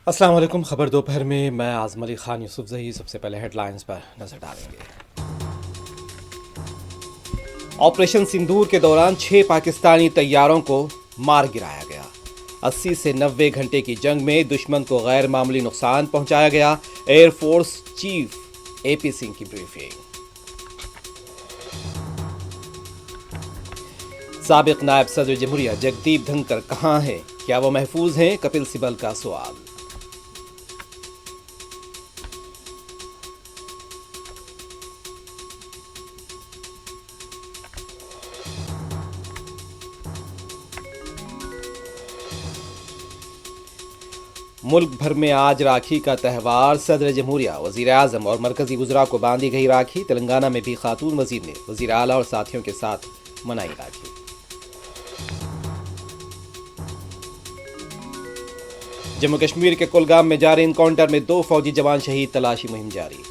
अस्सलाम वालेकुम। खबर दोपहर में मैं आज़म अली ख़ान यूसुफजई। सबसे पहले हेडलाइंस पर नजर डालेंगे। ऑपरेशन सिंदूर के दौरान 6 पाकिस्तानी तैयारों को मार गिराया गया। 80 से 90 घंटे की जंग में दुश्मन को गैर मामूली नुकसान पहुंचाया गया। एयरफोर्स चीफ एपी सिंह की ब्रीफिंग। साबिक नायब सदर जमहूरिया जगदीप धनखड़ कहां हैं? क्या वो महफूज हैं? कपिल सिब्बल का सवाल। मुल्क भर में आज राखी का त्यौहार। सदर जमहूरिया, वजीर आजम और मरकजी वज़रा को बांधी गई राखी। तेलंगाना में भी खातून वजीर ने वजीर आला और साथियों के साथ मनाई राखी। जम्मू कश्मीर के कुलगाम में जारी इनकाउंटर में 2 फौजी जवान शहीद। तलाशी मुहिम जारी।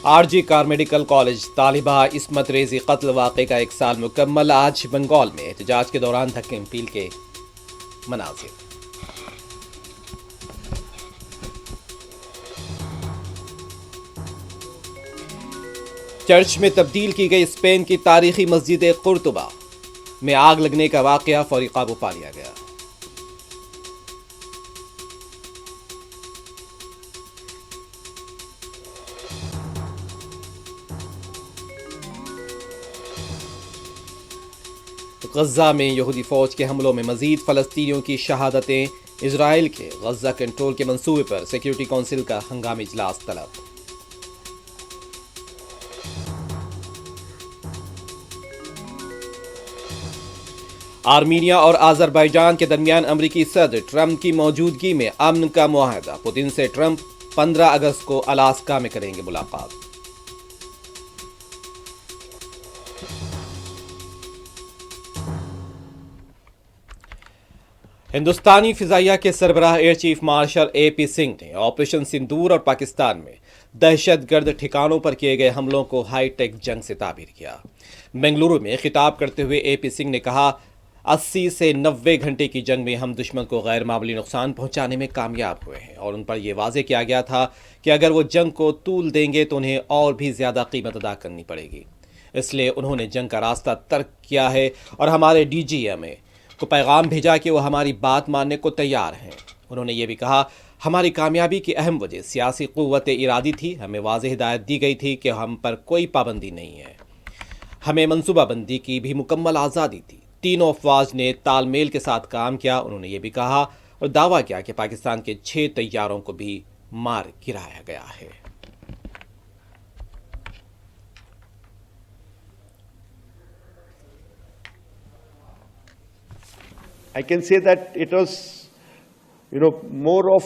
आरजी कार मेडिकल कॉलेज तालिबा इस्मत रेजी कत्ल वाक़े का 1 साल मुकम्मल। आज बंगाल में एहतजाज के दौरान धक्के मील के मनाजिर। चर्च में तब्दील की गई स्पेन की तारीखी मस्जिद कुर्तुबा में आग लगने का वाक़या। फौरी काबू पा लिया गया। गजा में यहूदी फौज के हमलों में मजीद फलस्तीनियों की शहादतें। इजराइल के गजा कंट्रोल के मंसूबे पर सिक्योरिटी काउंसिल का हंगामी इजलास तलब। आर्मीनिया और अजरबैजान के दरमियान अमरीकी सदर ट्रंप की मौजूदगी में अमन का मुआहदा। पुतिन से ट्रंप 15 अगस्त को अलास्का में करेंगे मुलाकात। हिंदुस्तानी फिजाइया के सरबराह air chief marshal AP Singh ने ऑपरेशन सिंदूर और पाकिस्तान में दहशतगर्द ठिकानों पर किए गए हमलों को हाईटेक जंग से ताबीर किया। बेंगलुरु में खिताब करते हुए एपी सिंह ने कहा, 80 से 90 घंटे की जंग में हम दुश्मन को गैर मामूली नुकसान पहुंचाने में कामयाब हुए हैं और उन पर यह वाजे किया गया था कि अगर वो जंग को तूल देंगे तो उन्हें और भी ज्यादा कीमत अदा करनी पड़ेगी। इसलिए उन्होंने जंग का रास्ता तर्क किया है और हमारे डीजीएमए को पैगाम भेजा कि वो हमारी बात मानने को तैयार हैं। उन्होंने ये भी कहा, हमारी कामयाबी की अहम वजह सियासी क़ुव्वत इरादी थी। हमें वाज़ेह हिदायत दी गई थी कि हम पर कोई पाबंदी नहीं है। हमें मनसूबाबंदी की भी मुकम्मल आज़ादी थी। तीनों अफवाज ने तालमेल के साथ काम किया। उन्होंने ये भी कहा और दावा किया कि पाकिस्तान के 6 तैयारों को भी मार गिराया गया है। I can say that it was, more of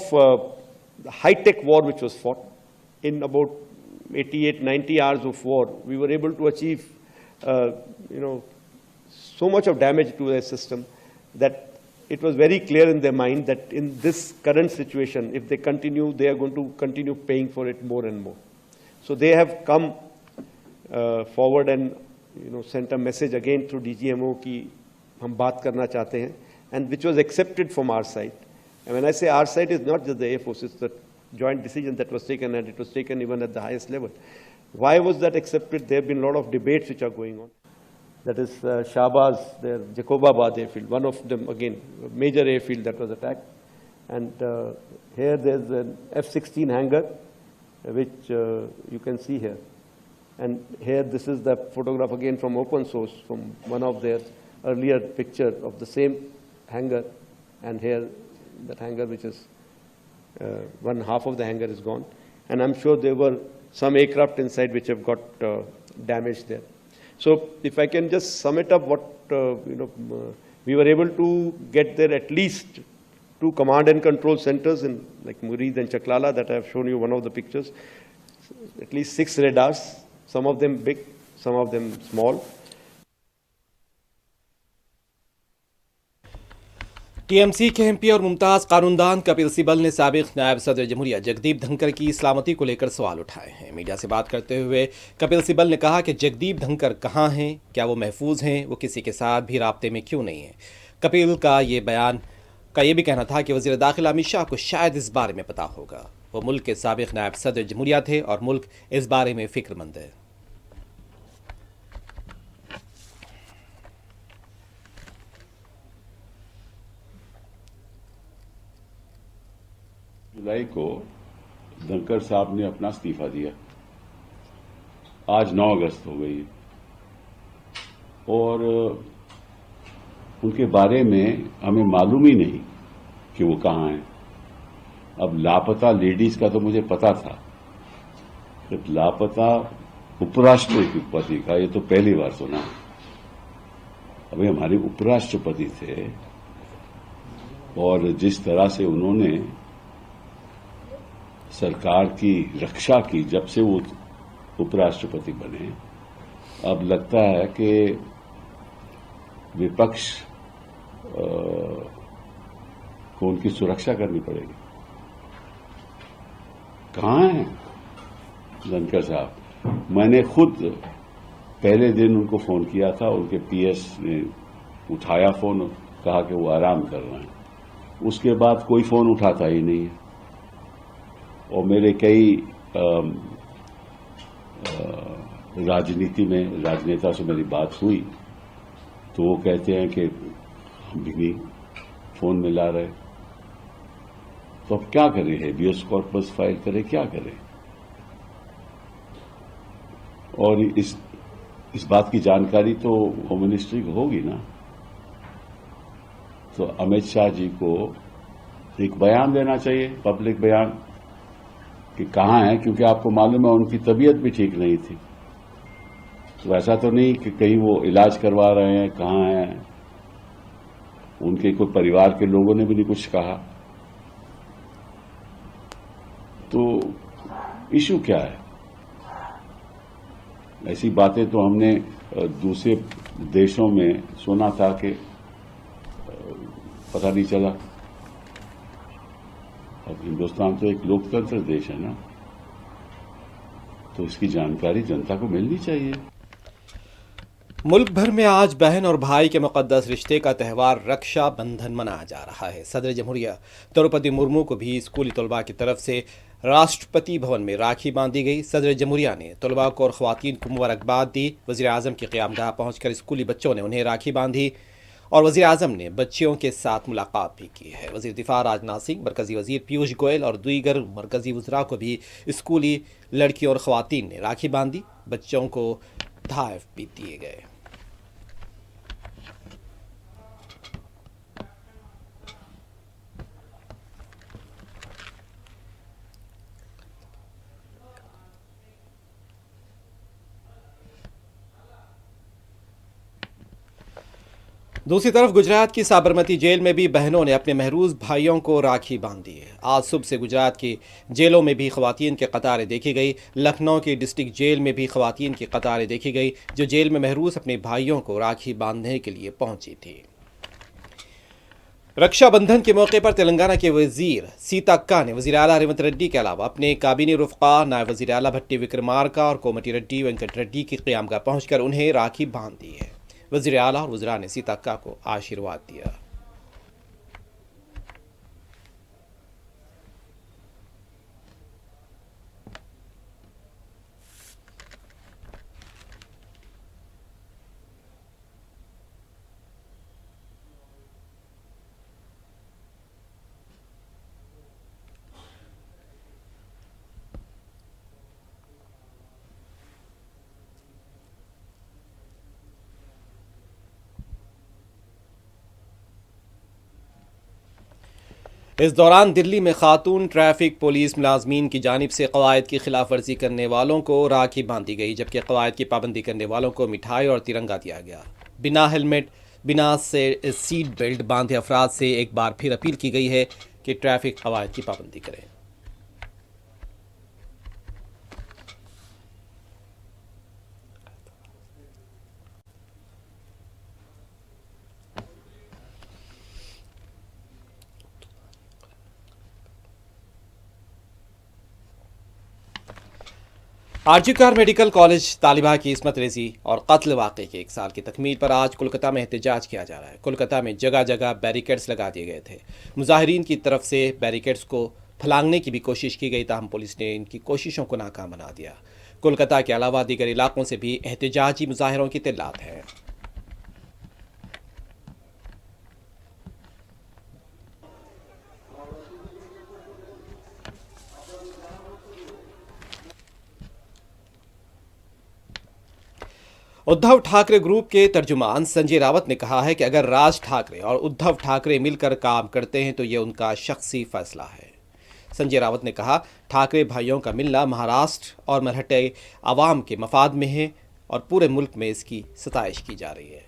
the high-tech war which was fought. In about 88, 90 hours of war, we were able to achieve, so much of damage to their system that it was very clear in their mind that in this current situation, if they continue, they are going to continue paying for it more and more. So they have come forward and, sent a message again through DGMO कि हम बात करना चाहते हैं, and which was accepted from our side. And when I say our side, it's not just the Air Force, it's the joint decision that was taken, and it was taken even at the highest level. Why was that accepted? There have been a lot of debates which are going on. That is Shahbaz, their Jacobabad airfield, one of them, again, a major airfield that was attacked. And here there's an F-16 hangar, which you can see here. And here, this is the photograph again from open source, from one of their earlier picture of the same hangar. And here, that hangar, which is one half of the hangar is gone. And I'm sure there were some aircraft inside which have got damaged there. So if I can just sum it up, what we were able to get there at least 2 command and control centers in like Murid and Chaklala that I have shown you one of the pictures. at least 6 radars, some of them big, some of them small. TMC के MP और मुमताज कानूनदान कपिल सिब्बल ने साबिक नायब सदर जमहूरिया जगदीप धनखड़ की सलामती को लेकर सवाल उठाए हैं। मीडिया से बात करते हुए कपिल सिब्बल ने कहा कि जगदीप धनखड़ कहाँ हैं, क्या वो महफूज हैं, वो किसी के साथ भी राब्ते में क्यों नहीं है। कपिल का ये बयान का ये भी कहना था कि वज़ीर दाखिला अमित शाह को शायद इस बारे में पता होगा। वो मुल्क के साबिक नायब सदर जमहूरिया थे और मुल्क इस बारे में फिक्रमंद है। जुलाई को धनखड़ साहब ने अपना इस्तीफा दिया। आज 9 अगस्त हो गई और उनके बारे में हमें मालूम ही नहीं कि वो कहाँ हैं। अब लापता लेडीज का तो मुझे पता था, कि लापता उपराष्ट्रपति का ये तो पहली बार सुना। अभी हमारे उपराष्ट्रपति थे और जिस तरह से उन्होंने सरकार की रक्षा की जब से वो उपराष्ट्रपति बने, अब लगता है कि विपक्ष को उनकी सुरक्षा करनी पड़ेगी। कहाँ हैं धनखड़ साहब? मैंने खुद पहले दिन उनको फोन किया था, उनके पीएस ने उठाया फोन, कहा कि वो आराम कर रहे हैं। उसके बाद कोई फोन उठाता ही नहीं है। और मेरे कई राजनीति में राजनेता से मेरी बात हुई तो वो कहते हैं कि हम भी नहीं फोन मिला रहे। तो अब क्या करें? हेबियस कॉर्पस फाइल करें, क्या करें? और इस बात की जानकारी तो होम मिनिस्ट्री को होगी ना। तो अमित शाह जी को एक बयान देना चाहिए, पब्लिक बयान, कि कहाँ है, क्योंकि आपको मालूम है उनकी तबीयत भी ठीक नहीं थी। तो ऐसा तो नहीं कि कहीं वो इलाज करवा रहे हैं, कहाँ हैं। उनके कोई परिवार के लोगों ने भी नहीं कुछ कहा। तो इशू क्या है? ऐसी बातें तो हमने दूसरे देशों में सुना था कि पता नहीं चला। अब हिंदुस्तान तो एक लोकतंत्र देश है ना, तो इसकी जानकारी जनता को मिलनी चाहिए। मुल्क भर में आज बहन और भाई के मुकद्दस रिश्ते का त्यौहार रक्षा बंधन मनाया जा रहा है। सदर जमहूरिया द्रौपदी मुर्मू को भी स्कूली तलबा की तरफ से राष्ट्रपति भवन में राखी बांधी गई। सदर जमहूरिया ने तलबा को और ख्वातीन को मुबारकबाद दी। वज़ीर आज़म की क़यामगाह पहुंचकर स्कूली बच्चों ने उन्हें राखी बांधी और वज़ीर आज़म ने बच्चियों के साथ मुलाकात भी की है। वज़ीर दिफा राजनाथ सिंह, मरकज़ी वज़ीर पीयूष गोयल और दीगर मरकज़ी वज़रा को भी स्कूली लड़कियों और ख्वातीन ने राखी बांधी। बच्चों को तोहफ़े भी दिए गए। दूसरी तरफ गुजरात की साबरमती जेल में भी बहनों ने अपने महरूज भाइयों को राखी बांधी है। आज सुबह से गुजरात की जेलों में भी ख़वातीन की कतारें देखी गई। लखनऊ की डिस्ट्रिक्ट जेल में भी ख़वातीन की कतारें देखी गई जो जेल में महरूज अपने भाइयों को राखी बांधने के लिए पहुंची थी। रक्षाबंधन के मौके पर तेलंगाना के वजीर सीताक्का ने वज़ीर आला रेवंत रेड्डी के अलावा अपने काबीनी रुफ़क़ा नायब वज़ीर आला भट्टी विक्रमार्का और कोमटी रेड्डी वेंकट रेड्डी की क़यामगाह पहुंचकर उन्हें राखी बांध दी है। वज़ीर आला और वज़रा ने सीताक्का को आशीर्वाद दिया। इस दौरान दिल्ली में खातून ट्रैफिक पुलिस मुलाजमीन की जानिब से कवायद की खिलाफ वर्जी करने वालों को राखी बांधी गई, जबकि कवायद की पाबंदी करने वालों को मिठाई और तिरंगा दिया गया। बिना हेलमेट, बिना सीट बेल्ट बांधे अफराद से एक बार फिर अपील की गई है कि ट्रैफिक कवायद की पाबंदी करें। आरजीकर मेडिकल कॉलेज तालिबा की इस्मत रेजी और कत्ल वाक़े के 1 साल की तकमील पर आज कोलकाता में एहतजाज किया जा रहा है। कोलकाता में जगह जगह बैरिकेड्स लगा दिए गए थे। मुजाहिरीन की तरफ से बैरिकेड्स को फलांगने की भी कोशिश की गई, ताहम पुलिस ने इनकी कोशिशों को नाकाम बना दिया। कोलकाता के अलावा दीगर इलाकों से भी एहतजाजी मुजाहिरों की इत्तलात है। उद्धव ठाकरे ग्रुप के तर्जुमान संजय रावत ने कहा है कि अगर राज ठाकरे और उद्धव ठाकरे मिलकर काम करते हैं तो ये उनका शख्सी फैसला है। संजय रावत ने कहा, ठाकरे भाइयों का मिलना महाराष्ट्र और मराठे आवाम के मफाद में है और पूरे मुल्क में इसकी सताइश की जा रही है।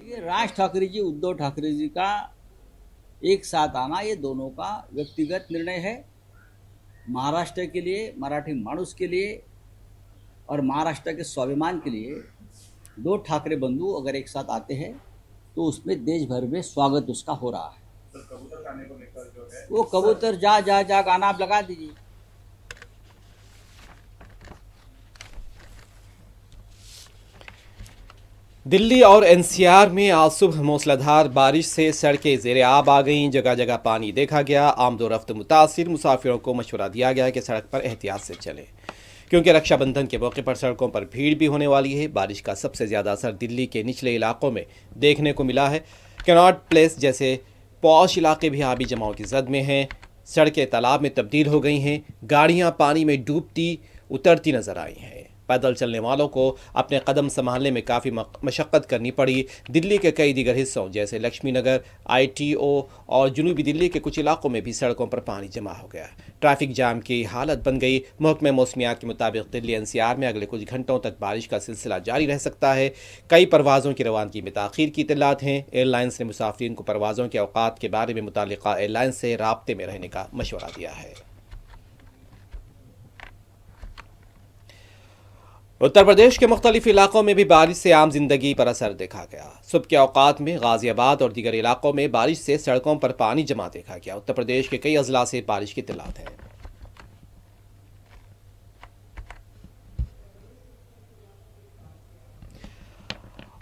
ये राज ठाकरे जी, उद्धव ठाकरे जी का एक साथ आना ये दोनों का व्यक्तिगत निर्णय है। महाराष्ट्र के लिए, मराठी मानुस के लिए और महाराष्ट्र के स्वाभिमान के लिए दो ठाकरे बंधु अगर एक साथ आते हैं तो उसमें देश भर में स्वागत उसका हो रहा है। कबूतर खाने को लेकर जो है वो कबूतर जा गाना आप लगा दीजिए। दिल्ली और एनसीआर में आज सुबह मूसलाधार बारिश से सड़कें ज़ेरे आब आ गईं। जगह जगह पानी देखा गया। आमदोरफ्त मुतासिर मुसाफिरों को मशवरा दिया गया कि सड़क पर एहतियात से चलें, क्योंकि रक्षाबंधन के मौके पर सड़कों पर भीड़ भी होने वाली है। बारिश का सबसे ज़्यादा असर दिल्ली के निचले इलाकों में देखने को मिला है। कैनॉट प्लेस जैसे पॉश इलाके भी आबी जमाव की जद में हैं। सड़कें तालाब में तब्दील हो गई हैं। गाड़ियाँ पानी में डूबती उतरती नजर आई हैं। पैदल चलने वालों को अपने कदम संभालने में काफ़ी मशक्क़त करनी पड़ी। दिल्ली के कई दीगर हिस्सों जैसे लक्ष्मी नगर, आईटीओ और जनूबी दिल्ली के कुछ इलाकों में भी सड़कों पर पानी जमा हो गया। ट्रैफिक जाम की हालत बन गई। महकमे मौसमियात के मुताबिक दिल्ली एनसीआर में अगले कुछ घंटों तक बारिश का सिलसिला जारी रह सकता है। कई परवाज़ों की रवानगी में ताख़ीर की इत्तलात हैं। एयरलाइंस ने मुसाफिरीन को परवाज़ों के औकात के बारे में मुताल्लिक़ा एयरलाइंस से राब्ते में रहने का मशवरा दिया है। उत्तर प्रदेश के मुख्तलिफ इलाकों में भी बारिश से आम जिंदगी पर असर देखा गया। सुबह के औकात में गाजियाबाद और दीगर इलाकों में बारिश से सड़कों पर पानी जमा देखा गया। उत्तर प्रदेश के कई अजला से बारिश की इत्तलात है।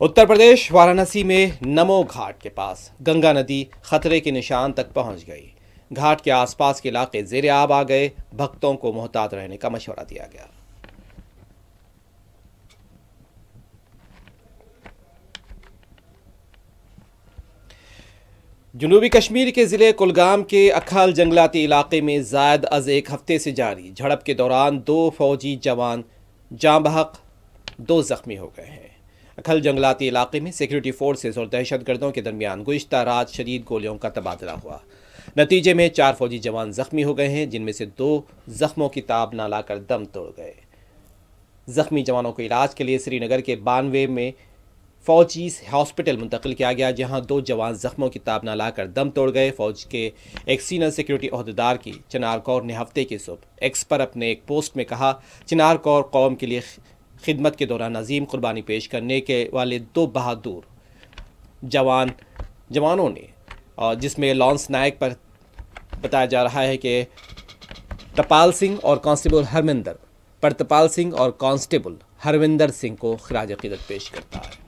उत्तर प्रदेश वाराणसी में नमो घाट के पास गंगा नदी खतरे के निशान तक पहुंच गई। घाट के आसपास के इलाके ज़ेरे आब आ गए। भक्तों को मोहतात रहने का मशवरा दिया गया। जनूबी कश्मीर के ज़िले कुलगाम के अखल जंगलाती इलाके में ज़ायद अज एक हफ्ते से जारी झड़प के दौरान 2 फौजी जवान जाँ बहक, 2 ज़ख्मी हो गए हैं। अखल जंगलाती इलाके में सिक्योरिटी फोर्सेस और दहशतगर्दों के दरमियान गुज़िश्ता रात शदीद गोलियों का तबादला हुआ। नतीजे में 4 फौजी जवान ज़ख्मी हो गए हैं, जिनमें से 2 ज़ख्मों की ताब ना लाकर दम तोड़ गए। ज़ख्मी जवानों को इलाज के लिए श्रीनगर के बानवे में फौजी हॉस्पिटल मुंतकिल किया गया, जहां 2 जवान जख्मों की ताब ना लाकर दम तोड़ गए। फौज के एक सीनियर सिक्योरिटी अहदेदार की चिनार कौर ने हफ्ते की सुबह एक्स पर अपने एक पोस्ट में कहा, चिनार कौर कौम के लिए खिदमत के दौरान अजीम कुर्बानी पेश करने के वाले 2 बहादुर जवानों ने, और जिसमें लॉन्स नायक पर बताया जा रहा है कि तपाल सिंह और कांस्टेबल हरविंदर सिंह को खिराज अकीदत पेश करता है।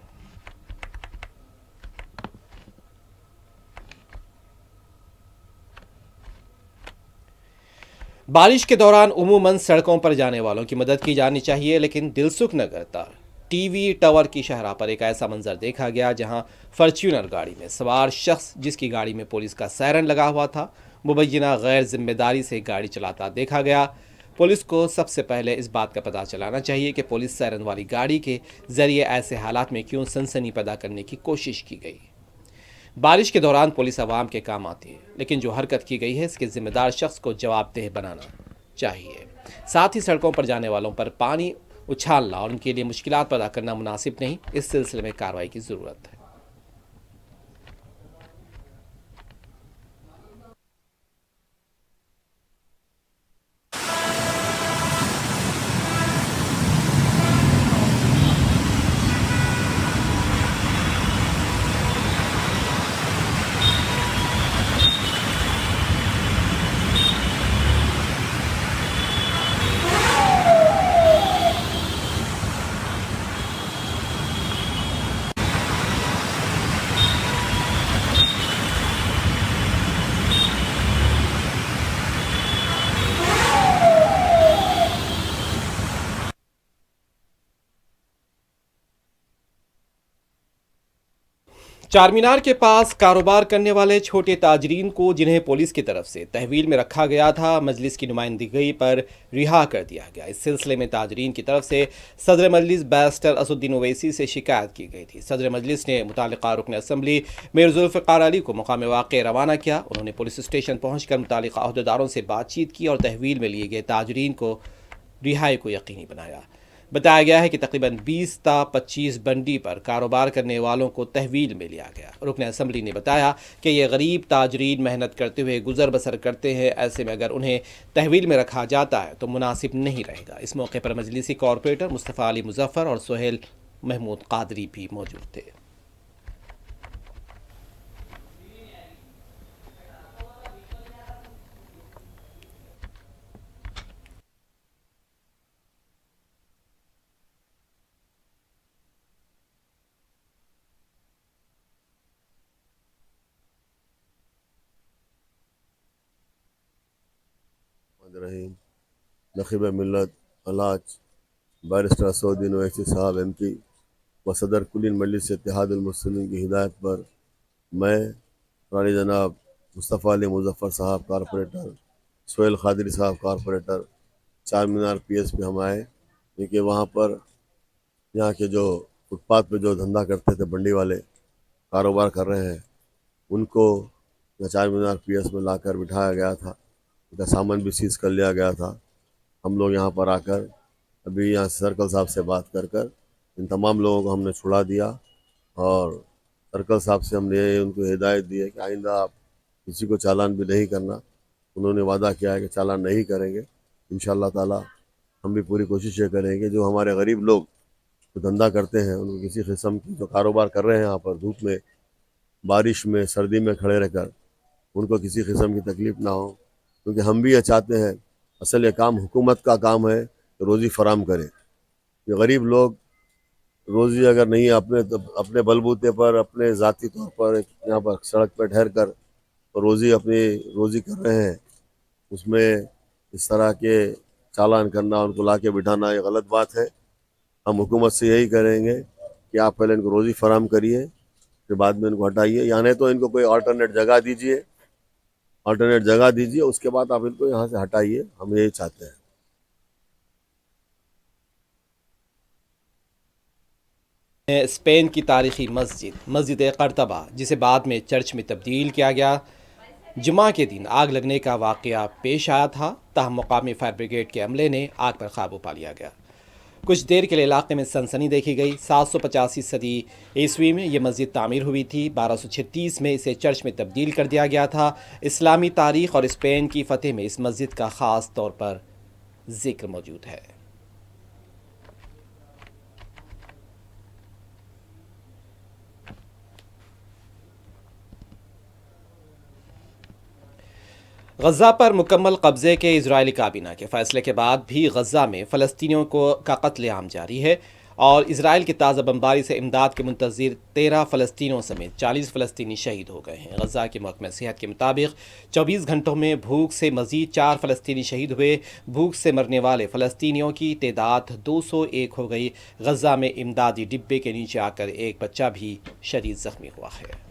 बारिश के दौरान उमूमन सड़कों पर जाने वालों की मदद की जानी चाहिए, लेकिन दिलसुख नगर टीवी टावर की शाहराह पर एक ऐसा मंजर देखा गया जहां फॉर्च्यूनर गाड़ी में सवार शख्स, जिसकी गाड़ी में पुलिस का सायरन लगा हुआ था, मुबैना गैर जिम्मेदारी से गाड़ी चलाता देखा गया। पुलिस को सबसे पहले इस बात का पता चलाना चाहिए कि पुलिस सायरन वाली गाड़ी के जरिए ऐसे हालात में क्यों सनसनी पैदा करने की कोशिश की गई। बारिश के दौरान पुलिस आवाम के काम आती है, लेकिन जो हरकत की गई है इसके जिम्मेदार शख्स को जवाबदेह बनाना चाहिए। साथ ही सड़कों पर जाने वालों पर पानी उछालना और उनके लिए मुश्किलात पैदा करना मुनासिब नहीं। इस सिलसिले में कार्रवाई की ज़रूरत है। चारमीनार के पास कारोबार करने वाले छोटे ताजरीन को जिन्हें पुलिस की तरफ से तहवील में रखा गया था, मजलिस की नुमाइंदगी पर रिहा कर दिया गया। इस सिलसिले में ताजरीन की तरफ से सदर मजलिस बैरिस्टर असुद्दीन ओवैसी से शिकायत की गई थी। सदर मजलिस ने मुतालिका रुकन असम्बली मीर जुल्फ़िकार अली को मुकाम वाक़े रवाना किया। उन्होंने पुलिस स्टेशन पहुंचकर मुतालिका अहदेदारों से बातचीत की और तहवील में लिए गए ताजरीन को रिहाई को यकीनी बनाया। बताया गया है कि तकरीबन 20 ता 25 बंडी पर कारोबार करने वालों को तहवील में लिया गया। रुकन असम्बली ने बताया कि ये गरीब ताजरीन मेहनत करते हुए गुजर बसर करते हैं, ऐसे में अगर उन्हें तहवील में रखा जाता है तो मुनासिब नहीं रहेगा। इस मौके पर मजलिसी कॉरपोरेटर मुस्तफ़ा अली मुजफ्फर और सुहेल महमूद कादरी भी मौजूद थे। रहीम नखीब मिल्लत अलाज बैरिस्टर असदुद्दीन ओवैसी साहब MP व सदर कुलीन मजलिस इत्तेहादुल मुस्लिमीन की हिदायत पर मैं रानी जनाब मुस्तफ़ा अली मुजफ्फर साहब कारपोरेटर, सुहेल कादरी साहब कारपोरेटर, चारमीनार PS पे हम आए क्योंकि वहाँ पर यहाँ के जो फुटपाथ पे जो धंधा करते थे बंडी वाले कारोबार कर रहे हैं उनको यहाँ चारमीनार PS में लाकर बिठाया गया था। उनका सामान भी सीज कर लिया गया था। हम लोग यहाँ पर आकर अभी यहाँ सर्कल साहब से बात कर इन तमाम लोगों को हमने छुड़ा दिया और सर्कल साहब से हमने उनको हिदायत दी है कि आइंदा आप किसी को चालान भी नहीं करना। उन्होंने वादा किया है कि चालान नहीं करेंगे। इंशाअल्लाह ताला हम भी पूरी कोशिश ये करेंगे जो हमारे गरीब लोग जो धंधा करते हैं उनको किसी किस्म की जो कारोबार कर रहे हैं यहाँ पर धूप में, बारिश में, सर्दी में खड़े रहकर उनको किसी किस्म की तकलीफ़ ना हो, क्योंकि हम भी ये चाहते हैं। असल ये काम हुकूमत का काम है कि रोज़ी फराम करे। ये गरीब लोग रोज़ी अगर नहीं अपने बलबूते पर, अपने ज़ाती तौर पर यहाँ पर सड़क पर ठहर कर अपनी रोज़ी कर रहे हैं, उसमें इस तरह के चालान करना, उनको ला के बिठाना ये गलत बात है। हम हुकूमत से यही करेंगे कि आप पहले इनको रोज़ी फराम करिए, फिर बाद में इनको हटाइए, या नहीं तो इनको कोई अल्टरनेट जगह दीजिए, उसके बाद आप इनको यहाँ से हटाइए। हम यही चाहते हैं। स्पेन की तारीखी मस्जिद कर्तबा, जिसे बाद में चर्च में तब्दील किया गया, जुमा के दिन आग लगने का वाक़या पेश आया था। ताहम मुकामी फायर ब्रिगेड के अमले ने आग पर काबू पा लिया गया। कुछ देर के लिए इलाके में सनसनी देखी गई। 785 सदी ईस्वी में यह मस्जिद तामीर हुई थी। 1236 में इसे चर्च में तब्दील कर दिया गया था। इस्लामी तारीख़ और स्पेन की फ़तह में इस मस्जिद का ख़ास तौर पर जिक्र मौजूद है। गज़ा पर मुकम्मल कब्ज़े के इजरायली काबीना के फ़ैसले के बाद भी गज़ा में फ़लस्तीनियों का कत्लेआम जारी है और इजराइल की ताज़ा बमबारी से इमदाद के मुंतज़िर 13 फ़लस्तीनियों समेत 40 फ़लस्तीनी शहीद हो गए हैं। गज़ा के महकमा सेहत के मुताबिक 24 घंटों में भूख से मज़ीद 4 फ़लस्तीनी शहीद हुए। भूख से मरने वाले फ़लस्तीनियों की तादाद 201 हो गई। गज़ा में इमदादी डिब्बे के नीचे आकर एक बच्चा भी शदीद ज़ख्मी हुआ है।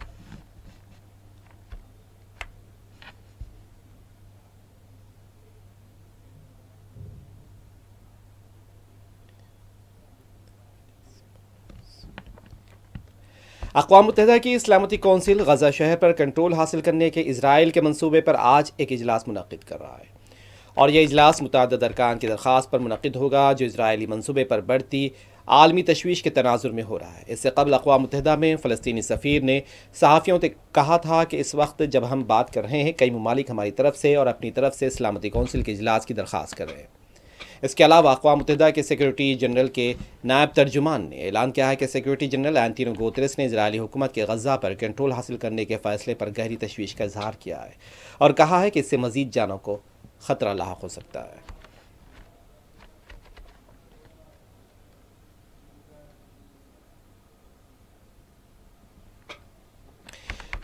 अक़वाम मुत्तहिदा की सलामती कौंसिल गज़ा शहर पर कंट्रोल हासिल करने के इजराइल के मंसूबे पर आज एक इजलास मुनक़िद कर रहा है और यह इजलास मुतअद्दिद अरकान की दरख्वास्त पर मुनक़िद होगा जो इजरायली मंसूबे पर बढ़ती आलमी तशवीश के तनाजुर में हो रहा है। इससे कबल अक़वाम मुत्तहिदा में फ़लस्तीनी सफ़ीर ने सहाफ़ियों से कहा था कि इस वक्त जब हम बात कर रहे हैं, कई ममालिक हमारी तरफ से और अपनी तरफ से सलामती कौंसिल के इजलास की दरख्वास्त कर रहे हैं। इसके अलावा अक़वाम मुत्तहिदा के सेक्रेटरी जनरल के नायब तर्जुमान ने ऐलान किया है कि सेक्रेटरी जनरल एंटोनियो गुतेरेस ने इजरायली हुकूमत के गज़ा पर कंट्रोल हासिल करने के फ़ैसले पर गहरी तशवीश का इजहार किया है और कहा है कि इससे मज़ीद जानों को ख़तरा लाहक़ हो सकता है।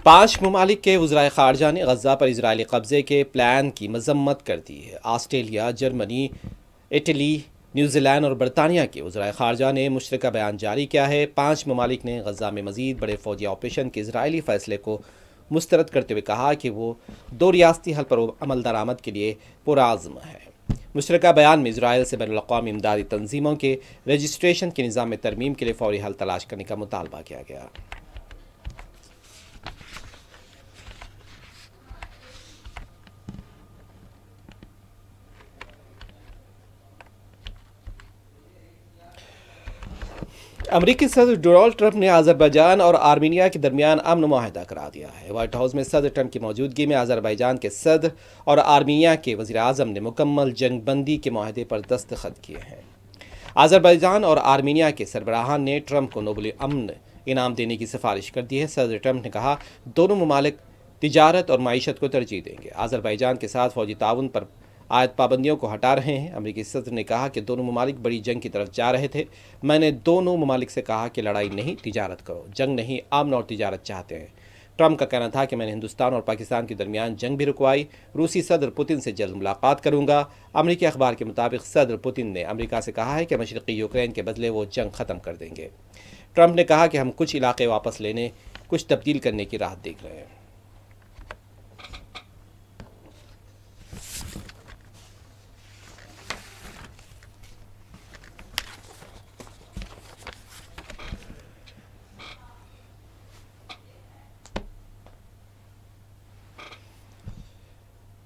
पांच ममालिक के वज़राए ख़ारजा ने गज़ा पर इजरायली कब्ज़े के प्लान की मज़म्मत कर दी है। ऑस्ट्रेलिया, जर्मनी, इटली, न्यूजीलैंड और बरतानिया के वज़राए ख़ारजा ने मुश्तरका बयान जारी किया है। 5 ममालिक ने गजा में मज़ीद बड़े फ़ौजी ऑपरेशन के इजरायली फ़ैसले को मुस्तरद करते हुए कहा कि वो 2 रियासती हल पर अमल दरामद के लिए पुराज़्म है। मुश्तरका बयान में इसराइल से बैनुल अक़वामी इमदादी तंजीमों के रजिस्ट्रेशन के निज़ाम में तरमीम के लिए फ़ौरी हल तलाश करने का मुतालबा किया गया। अमरीकी सदर डोनाल्ड ट्रंप ने अजरबैजान और आर्मीनिया के दरमियान अमन मुआहदा करा दिया है। व्हाइट हाउस में सदर ट्रंप की मौजूदगी में अजरबैजान के सदर और आर्मीनिया के वज़ीर आज़म ने मुकम्मल जंगबंदी के मुआहदे पर दस्तखत किए हैं। अजरबैजान और आर्मीनिया के सरबराहान ने ट्रंप को नोबेल अमन इनाम देने की सिफारिश कर दी है। सदर ट्रंप ने कहा, दोनों ममालिक तिजारत और मईशत को तरजीह देंगे। अजरबैजान के साथ फौजी ताउन पर आयत पाबंदियों को हटा रहे हैं। अमरीकी सदर ने कहा कि दोनों ममालिक बड़ी जंग की तरफ जा रहे थे। मैंने दोनों ममालिक से कहा कि लड़ाई नहीं, तिजारत करो, जंग नहीं, अमन और तिजारत चाहते हैं। ट्रंप का कहना था कि मैंने हिंदुस्तान और पाकिस्तान के दरमियान जंग भी रुकवाई। रूसी सदर पुतिन से जल्द मुलाकात करूंगा। अमरीकी अखबार के मुताबिक सदर पुतिन ने अमरीका से कहा है कि मशरक़ी यूक्रेन के बदले वो जंग ख़त्म कर देंगे। ट्रंप ने कहा कि हम कुछ इलाके वापस लेने, कुछ तब्दील करने की राह देख रहे हैं।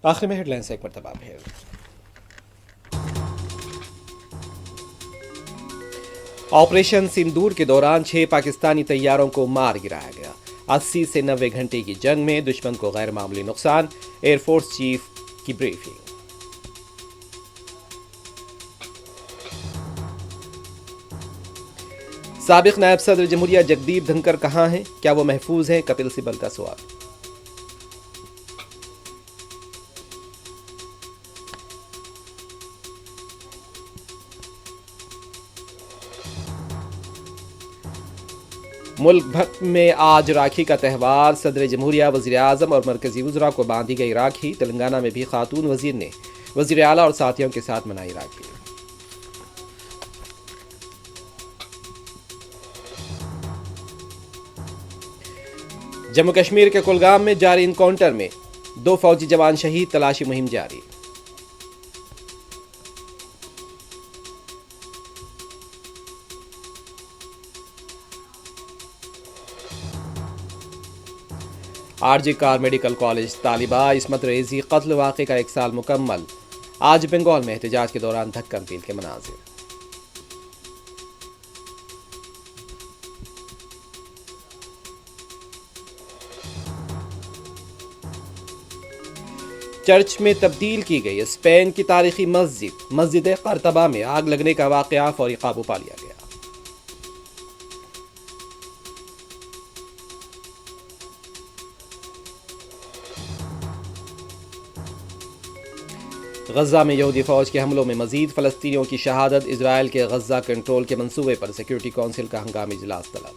आखिर में हेडलाइंस एक मरतबा फिर। ऑपरेशन सिंदूर के दौरान 6 पाकिस्तानी तैयारों को मार गिराया गया। 80 से 90 घंटे की जंग में दुश्मन को गैर मामूली नुकसान, एयरफोर्स चीफ की ब्रीफिंग। साबिक नायब सदर जमहूरिया जगदीप धनकर कहां हैं, क्या वो महफूज हैं? कपिल सिब्बल का सवाल। मुल्क भर में आज राखी का त्यौहार। सदर जमहूरिया, वज़ीर आज़म और मरकजी वज़रा को बांधी गई राखी। तेलंगाना में भी खातून वज़ीर ने वज़ीर आला और साथियों के साथ मनाई राखी। जम्मू कश्मीर के कुलगाम में जारी इनकाउंटर में 2 फौजी जवान शहीद, तलाशी मुहिम जारी। आरजी कार मेडिकल कॉलेज तालिबा इस्मत रेजी कत्ल वाक़े का 1 साल मुकम्मल। आज बंगाल में एहतजाज के दौरान धक्कम पील के मनाजिर। चर्च में तब्दील की गई स्पेन की तारीखी मस्जिद कर्तबा में आग लगने का वाक़या, फौरी काबू पा लिया गया। गजा में यहूदी फौज के हमलों में मजीद फ़लस्तीनियों की शहादत। इजराइल के गजा कंट्रोल के मंसूबे पर सिक्योरिटी काउंसिल का हंगामी इजलास तलब।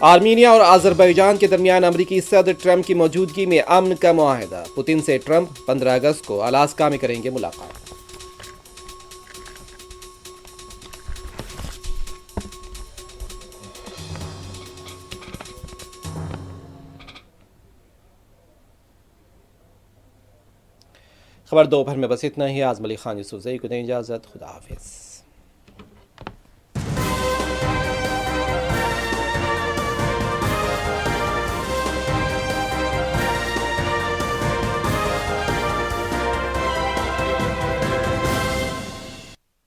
आर्मीनिया और अजरबैजान के दरमियान अमरीकी सदर ट्रंप की मौजूदगी में अमन का मुआहदा। पुतिन से ट्रंप 15 अगस्त को अलास्का में करेंगे मुलाकात। खबर दोपहर में बस इतना ही। आजम अली खान यूसुफजई को दें इजाज़त। खुदा हाफिज़।